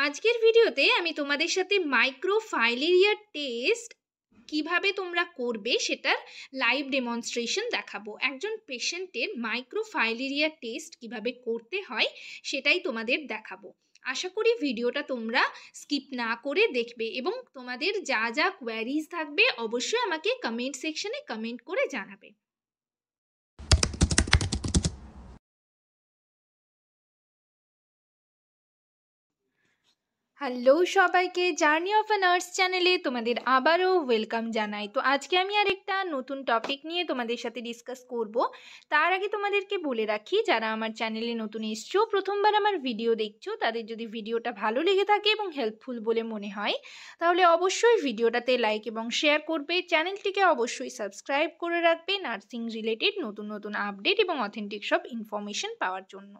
আজকের ভিডিওতে আমি তোমাদের সাথে মাইক্রোফাইলেরিয়া টেস্ট কিভাবে তোমরা করবে সেটার লাইভ ডেমনস্ট্রেশন দেখাবো। একজন পেশেন্টের মাইক্রোফাইলেরিয়া টেস্ট কিভাবে করতে হয় সেটাই তোমাদের দেখাবো। আশা করি ভিডিওটা তোমরা স্কিপ না করে দেখবে এবং তোমাদের যা যা কোয়ারিজ থাকবে অবশ্যই আমাকে কমেন্ট সেকশনে কমেন্ট করে জানাবে। হ্যালো সবাইকে, জার্নি অফ আ নার্স চ্যানেলে তোমাদের আবারও ওয়েলকাম জানাই। তো আজকে আমি আরেকটা নতুন টপিক নিয়ে তোমাদের সাথে ডিসকাস করব। তার আগে তোমাদেরকে বলে রাখি, যারা আমার চ্যানেলে নতুন এসছো, প্রথমবার আমার ভিডিও দেখছো, তাদের যদি ভিডিওটা ভালো লেগে থাকে এবং হেল্পফুল বলে মনে হয় তাহলে অবশ্যই ভিডিওটাতে লাইক এবং শেয়ার করবে। চ্যানেলটিকে অবশ্যই সাবস্ক্রাইব করে রাখবে নার্সিং রিলেটেড নতুন নতুন আপডেট এবং অথেন্টিক সব ইনফরমেশন পাওয়ার জন্য।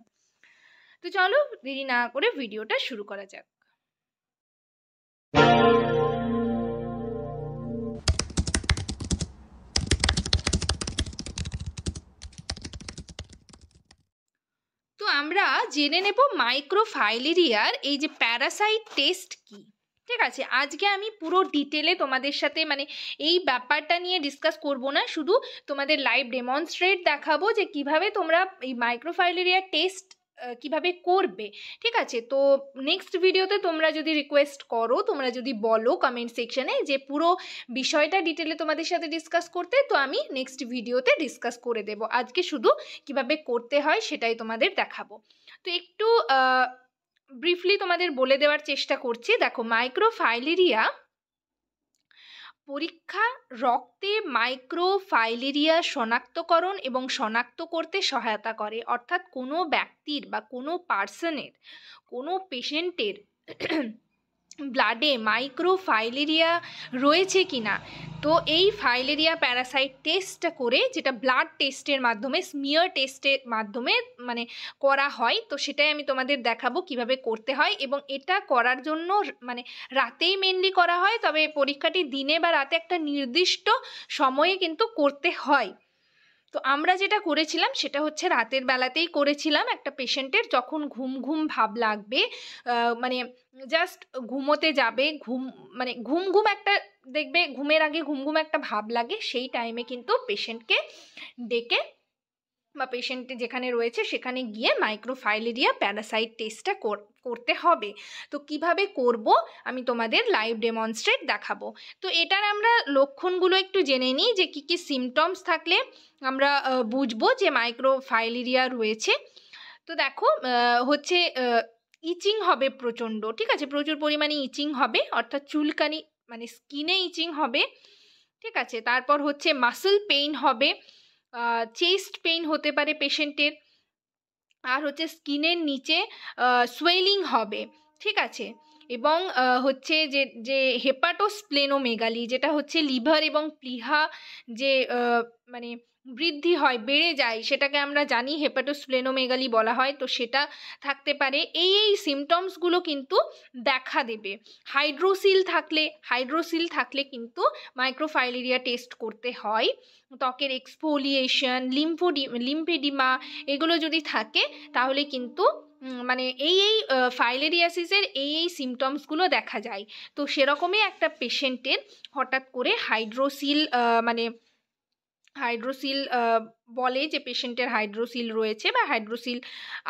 তো চলো দেরি না করে ভিডিওটা শুরু করা যাক। তো আমরা জেনে নেব মাইক্রোফাইলেরিয়ার এই যে প্যারাসাইট টেস্ট কি। ঠিক আছে, আজকে আমি পুরো ডিটেলে তোমাদের সাথে এই ব্যাপারটা নিয়ে ডিসকাস করব না, শুধু তোমাদের লাইভ ডেমনস্ট্রেট দেখাবো যে কিভাবে তোমরা এই মাইক্রোফাইলেরিয়া টেস্ট কিভাবে করবে। ঠিক আছে, তো নেক্সট ভিডিওতে তোমরা যদি রিকোয়েস্ট করো, তোমরা যদি বলো কমেন্ট সেকশনে যে পুরো বিষয়টা ডিটেলে তোমাদের সাথে ডিসকাস করতে, তো আমি নেক্সট ভিডিওতে ডিসকাস করে দেব। আজকে শুধু কিভাবে করতে হয় সেটাই তোমাদের দেখাবো। তো একটু ব্রিফলি তোমাদের বলে দেওয়ার চেষ্টা করছি। দেখো, মাইক্রোফাইলেরিয়া পরীক্ষা রক্তে মাইক্রোফাইলেরিয়া শনাক্তকরণ এবং শনাক্ত করতে সহায়তা করে। অর্থাৎ কোনো ব্যক্তির বা কোনো পার্সনের, কোনো পেশেন্টের ব্লাডে মাইক্রোফাইলেরিয়া রয়েছে কিনা, তো এই ফাইলেরিয়া প্যারাসাইট টেস্টটা করে, যেটা ব্লাড টেস্টের মাধ্যমে, স্মিয়ার টেস্টের মাধ্যমে করা হয়, তো সেটাই আমি তোমাদের দেখাবো কিভাবে করতে হয়। এবং এটা করার জন্য রাতেই মেনলি করা হয়, তবে পরীক্ষাটি দিনে বা রাতে একটা নির্দিষ্ট সময়ে কিন্তু করতে হয়। তো আমরা যেটা করেছিলাম সেটা হচ্ছে রাতের বেলাতেই করেছিলাম। একটা পেশেন্টের যখন ঘুম ঘুম ভাব লাগবে, জাস্ট ঘুমোতে যাবে, ঘুম ঘুম একটা দেখবে, ঘুমের আগে ঘুম ঘুম একটা ভাব লাগে, সেই টাইমে কিন্তু পেশেন্টকে ডেকে বা পেশেন্ট যেখানে রয়েছে সেখানে গিয়ে মাইক্রোফাইলেরিয়া প্যারাসাইট টেস্টটা করতে হবে। তো কিভাবে করব আমি তোমাদের লাইভ ডেমনস্ট্রেট দেখাবো। তো এটার আমরা লক্ষণগুলো একটু জেনে নিই, যে কি কি সিমটমস থাকলে আমরা বুঝবো যে মাইক্রোফাইলেরিয়া রয়েছে। তো দেখো, হচ্ছে ইচিং হবে প্রচণ্ড। ঠিক আছে, প্রচুর পরিমাণে ইচিং হবে, অর্থাৎ চুলকানি, স্কিনে ইচিং হবে। ঠিক আছে, তারপর হচ্ছে মাসল পেইন হবে, চেস্ট পেইন হতে পারে পেশেন্টের, আর হচ্ছে স্কিনের নিচে সোয়েলিং হবে। ঠিক আছে, এবং হচ্ছে যে হেপাটোস্প্লেনোমেগালি, যেটা হচ্ছে লিভার এবং প্লিহা যে বৃদ্ধি হয়, বেড়ে যায়, সেটাকে আমরা জানি হেপাটোস্প্লেনোমেগালি বলা হয়। তো সেটা থাকতে পারে। এই সিমটমসগুলো কিন্তু দেখা দেবে। হাইড্রোসিল থাকলে কিন্তু মাইক্রোফাইলেরিয়া টেস্ট করতে হয়। ত্বকের এক্সফোলিয়েশন, লিম্ফেডিমা, এগুলো যদি থাকে তাহলে কিন্তু এই ফাইলেরিয়াসিসের এই সিমটমসগুলো দেখা যায়। তো সেরকমই একটা পেশেন্টের হঠাৎ করে হাইড্রোসিল বলে যে পেশেন্টের হাইড্রোসিল রয়েছে বা হাইড্রোসিল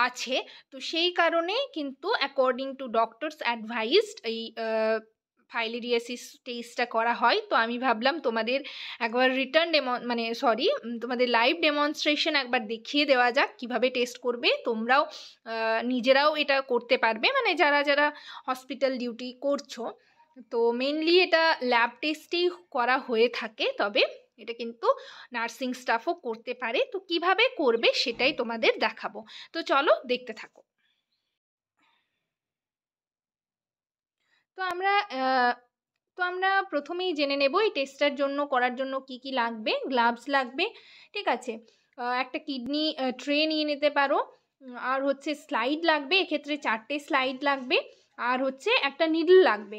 আছে, তো সেই কারণে কিন্তু অ্যাকর্ডিং টু ডক্টরস অ্যাডভাইসড এই ফাইলেরিয়াসিস টেস্টটা করা হয়। তো আমি ভাবলাম তোমাদের একবার তোমাদের লাইভ ডেমনস্ট্রেশন একবার দেখিয়ে দেওয়া যাক কিভাবে টেস্ট করবে। তোমরাও নিজেরাও এটা করতে পারবে, যারা যারা হসপিটাল ডিউটি করছো। তো মেনলি এটা ল্যাব টেস্টেই করা হয়ে থাকে, তবে এটা কিন্তু নার্সিং স্টাফও করতে পারে। তো কিভাবে করবে সেটাই তোমাদের দেখাবো। তো চলো দেখতে থাকো। তো আমরা প্রথমেই জেনে নেব এই টেস্টটার জন্য, করার জন্য কি কি লাগবে। গ্লাভস লাগবে, ঠিক আছে, একটা কিডনি ট্রে নিয়ে নিতে পারো, আর হচ্ছে স্লাইড লাগবে, এক্ষেত্রে 4টে স্লাইড লাগবে, আর হচ্ছে একটা নিডল লাগবে।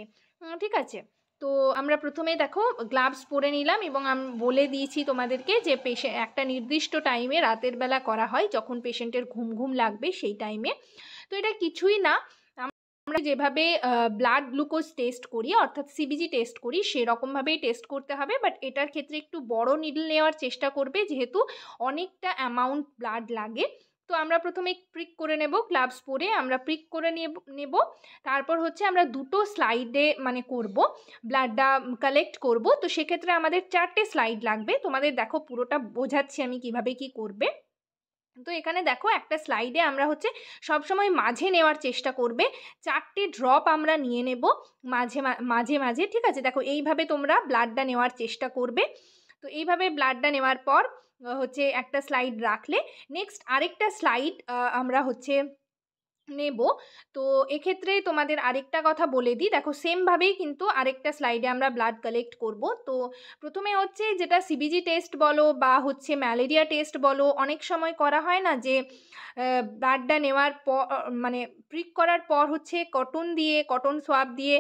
ঠিক আছে, তো আমরা প্রথমে দেখো গ্লাভস পরে নিলাম, এবং আমি বলে দিয়েছি তোমাদেরকে যে একটা নির্দিষ্ট টাইমে রাতের বেলা করা হয়, যখন পেশেন্টের ঘুম ঘুম লাগবে সেই টাইমে। তো এটা কিছুই না, আমরা যেভাবে ব্লাড গ্লুকোজ টেস্ট করি অর্থাৎ সিবিজি টেস্ট করি সেরকমভাবেই টেস্ট করতে হবে, বাট এটার ক্ষেত্রে একটু বড় নিডল নেওয়ার চেষ্টা করবে যেহেতু অনেকটা অ্যামাউন্ট ব্লাড লাগে। তো আমরা প্রথমে প্রিক করে নেব, গ্লাভস পরে আমরা প্রিক করে নেব। তারপর হচ্ছে আমরা দুটো স্লাইডে মানে করব, ব্লাডটা কালেক্ট করব। তো সেক্ষেত্রে আমাদের 4টে স্লাইড লাগবে। তোমাদের দেখো পুরোটা বোঝাচ্ছি আমি কিভাবে কি করবে। তো এখানে দেখো একটা স্লাইডে আমরা হচ্ছে সবসময় মাঝে নেওয়ার চেষ্টা করবে, 4টে ড্রপ আমরা নিয়ে নেব মাঝে মাঝে মাঝে, ঠিক আছে? দেখো এইভাবে তোমরা ব্লাডটা নেওয়ার চেষ্টা করবে। তো এইভাবে ব্লাডটা নেওয়ার পর হচ্ছে একটা স্লাইড রাখলে নেক্সট আরেকটা স্লাইড আমরা হচ্ছে নেব। তো এক্ষেত্রে তোমাদের আরেকটা কথা বলে দিই, দেখো সেমভাবেই কিন্তু আরেকটা স্লাইডে আমরা ব্লাড কালেক্ট করব। তো প্রথমে হচ্ছে যেটা সিবিজি টেস্ট বলো বা হচ্ছে ম্যালেরিয়া টেস্ট বলো, অনেক সময় করা হয় না যে ব্লাডটা নেওয়ার পর মানে প্রিক করার পর হচ্ছে কটন সোয়াব দিয়ে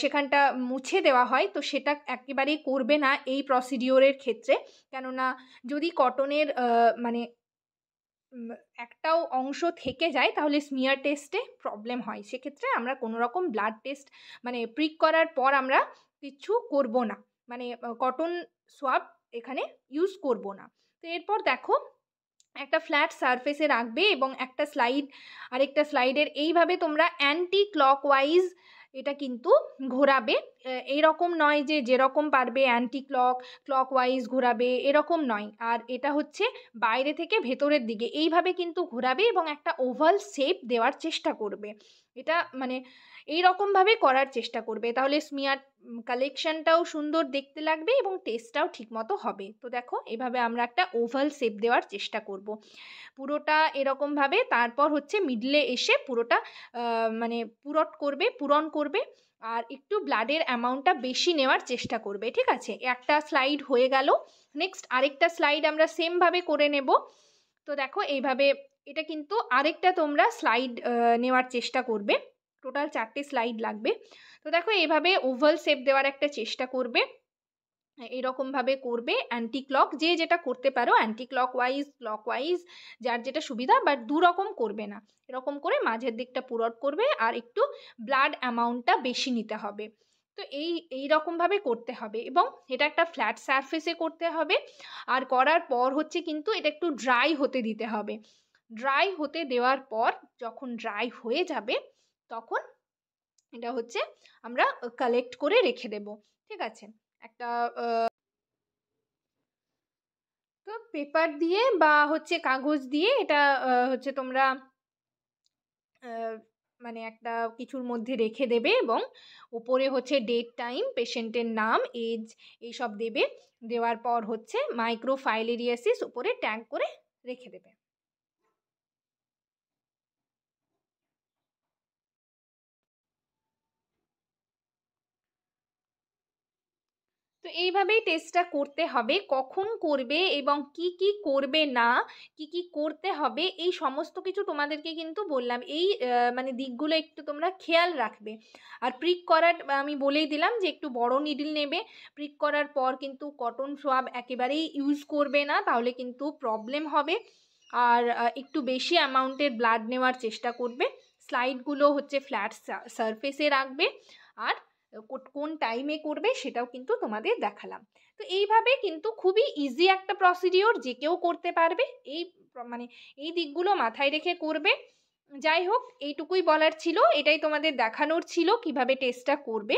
সেখানটা মুছে দেওয়া হয়। তো সেটা একেবারেই করবে না এই প্রসিডিওরের ক্ষেত্রে, কেননা যদি কটনের মানে একটাও অংশ থেকে যায় তাহলে স্মিয়ার টেস্টে প্রবলেম হয়। সেক্ষেত্রে আমরা কোনো রকম ব্লাড টেস্ট মানে প্রিক করার পর আমরা কিচ্ছু করব না, মানে কটন সোয়াব এখানে ইউজ করব না। তো এরপর দেখো একটা ফ্ল্যাট সারফেসে রাখবে এবং একটা স্লাইড আরেকটা স্লাইডের এইভাবে তোমরা অ্যান্টি ক্লকওয়াইজ এটা কিন্তু ঘোরাবে। এইরকম নয় যে যেরকম পারবে ক্লকওয়াইজ ঘোরাবে, এরকম নয়। আর এটা হচ্ছে বাইরে থেকে ভেতরের দিকে এইভাবে কিন্তু ঘোরাবে এবং একটা ওভাল শেপ দেওয়ার চেষ্টা করবে। এটা মানে এইরকমভাবে করার চেষ্টা করবে, তাহলে স্মিয়ার কালেকশনটাও সুন্দর দেখতে লাগবে এবং টেস্টটাও ঠিকমতো হবে। তো দেখো এভাবে আমরা একটা ওভাল শেপ দেওয়ার চেষ্টা করব পুরোটা এরকমভাবে। তারপর হচ্ছে মিডলে এসে পুরোটা মানে পূরণ করবে আর একটু ব্লাডের অ্যামাউন্টটা বেশি নেওয়ার চেষ্টা করবে, ঠিক আছে? একটা স্লাইড হয়ে গেল, নেক্সট আরেকটা স্লাইড আমরা সেমভাবে করে নেব। তো দেখো এইভাবে এটা কিন্তু আরেকটা তোমরা স্লাইড নেওয়ার চেষ্টা করবে, টোটাল 4টে স্লাইড লাগবে। তো দেখো এইভাবে ওভাল শেপ দেওয়ার একটা চেষ্টা করবে, এরকমভাবে করবে। অ্যান্টি ক্লক যে যেটা করতে পারো, অ্যান্টি ক্লকওয়াইজ যার যেটা সুবিধা, বাট দু রকম করবে না, এরকম করে মাঝের দিকটা পুরট করবে আর একটু ব্লাড অ্যামাউন্টটা বেশি নিতে হবে। তো এই রকমভাবে করতে হবে এবং এটা একটা ফ্ল্যাট সারফেসে করতে হবে। আর করার পর হচ্ছে কিন্তু এটা একটু ড্রাই হতে দিতে হবে। ড্রাই হতে দেওয়ার পর যখন ড্রাই হয়ে যাবে তখন এটা হচ্ছে আমরা কালেক্ট করে রেখে দেব, ঠিক আছে? একটা তো পেপার দিয়ে বা হচ্ছে কাগজ দিয়ে এটা হচ্ছে তোমরা মানে একটা কিছুর মধ্যে রেখে দেবে এবং উপরে হচ্ছে ডেট, টাইম, পেশেন্টের নাম, এজ এইসব দেবে। দেওয়ার পর হচ্ছে মাইক্রোফাইলেরিয়াসিস উপরে ট্যাগ করে রেখে দেবে। তো এইভাবেই টেস্টটা করতে হবে। কখন করবে এবং কি কি করবে না, কি কি করতে হবে, এই সমস্ত কিছু তোমাদেরকে কিন্তু বললাম। এই মানে দিকগুলো একটু তোমরা খেয়াল রাখবে। আর প্রিক করার আমি বলেই দিলাম যে একটু বড় নিডল নেবে। প্রিক করার পর কিন্তু কটন সোয়াব একেবারেই ইউজ করবে না, তাহলে কিন্তু প্রবলেম হবে। আর একটু বেশি অ্যামাউন্টের ব্লাড নেওয়ার চেষ্টা করবে। স্লাইডগুলো হচ্ছে ফ্ল্যাট সারফেসে রাখবে আর কোন টাইমে করবে সেটাও কিন্তু তোমাদের দেখালাম। তো এইভাবে কিন্তু খুবই ইজি একটা প্রসিডিওর, যে কেউ করতে পারবে। এই মানে এই দিকগুলো মাথায় রেখে করবে। যাই হোক, এইটুকুই বলার ছিল, এটাই তোমাদের দেখানোর ছিল কিভাবে টেস্টটা করবে।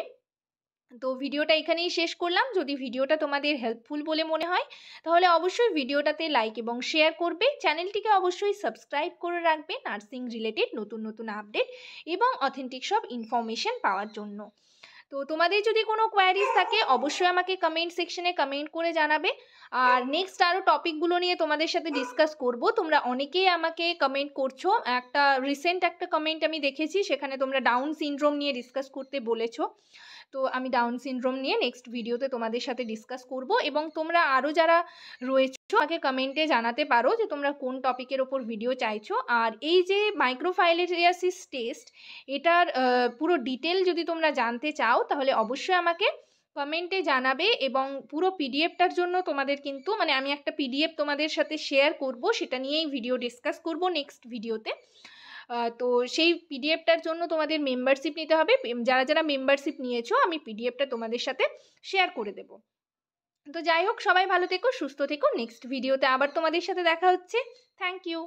তো ভিডিওটা এখানেই শেষ করলাম। যদি ভিডিওটা তোমাদের হেল্পফুল বলে মনে হয় তাহলে অবশ্যই ভিডিওটাতে লাইক এবং শেয়ার করবে। চ্যানেলটিকে অবশ্যই সাবস্ক্রাইব করে রাখবে নার্সিং রিলেটেড নতুন নতুন আপডেট এবং অথেন্টিক সব ইনফরমেশন পাওয়ার জন্য। তো তোমাদের যদি কোনো কোয়ারিজ থাকে অবশ্যই আমাকে কমেন্ট সেকশনে কমেন্ট করে জানাবে। আর নেক্সট আরও টপিকগুলো নিয়ে তোমাদের সাথে ডিসকাস করব। তোমরা অনেকেই আমাকে কমেন্ট করছো, রিসেন্ট একটা কমেন্ট আমি দেখেছি, সেখানে তোমরা ডাউন সিনড্রোম নিয়ে ডিসকাস করতে বলেছো। তো আমি ডাউন সিনড্রোম নিয়ে নেক্সট ভিডিওতে তোমাদের সাথে ডিসকাস করব। এবং তোমরা আরও যারা রয়েছো আমাকে কমেন্টে জানাতে পারো যে তোমরা কোন টপিকের ওপর ভিডিও চাইছো। আর এই যে মাইক্রোফাইলেরিয়াসিস টেস্ট, এটার পুরো ডিটেল যদি তোমরা জানতে চাও তাহলে অবশ্যই আমাকে কমেন্টে জানাবে। এবং পুরো পিডিএফটার জন্য তোমাদের কিন্তু মানে আমি একটা পিডিএফ তোমাদের সাথে শেয়ার করব, সেটা নিয়েই ভিডিও ডিসকাস করব নেক্সট ভিডিওতে। তো সেই পিডিএফটার জন্য তোমাদের মেম্বারশিপ নিতে হবে। যারা যারা মেম্বারশিপ নিয়েছো আমি পিডিএফটা তোমাদের সাথে শেয়ার করে দেবো। তো যাই হোক, সবাই ভালো থেকো, সুস্থ থেকো। নেক্সট ভিডিওতে আবার তোমাদের সাথে দেখা হচ্ছে। Thank you.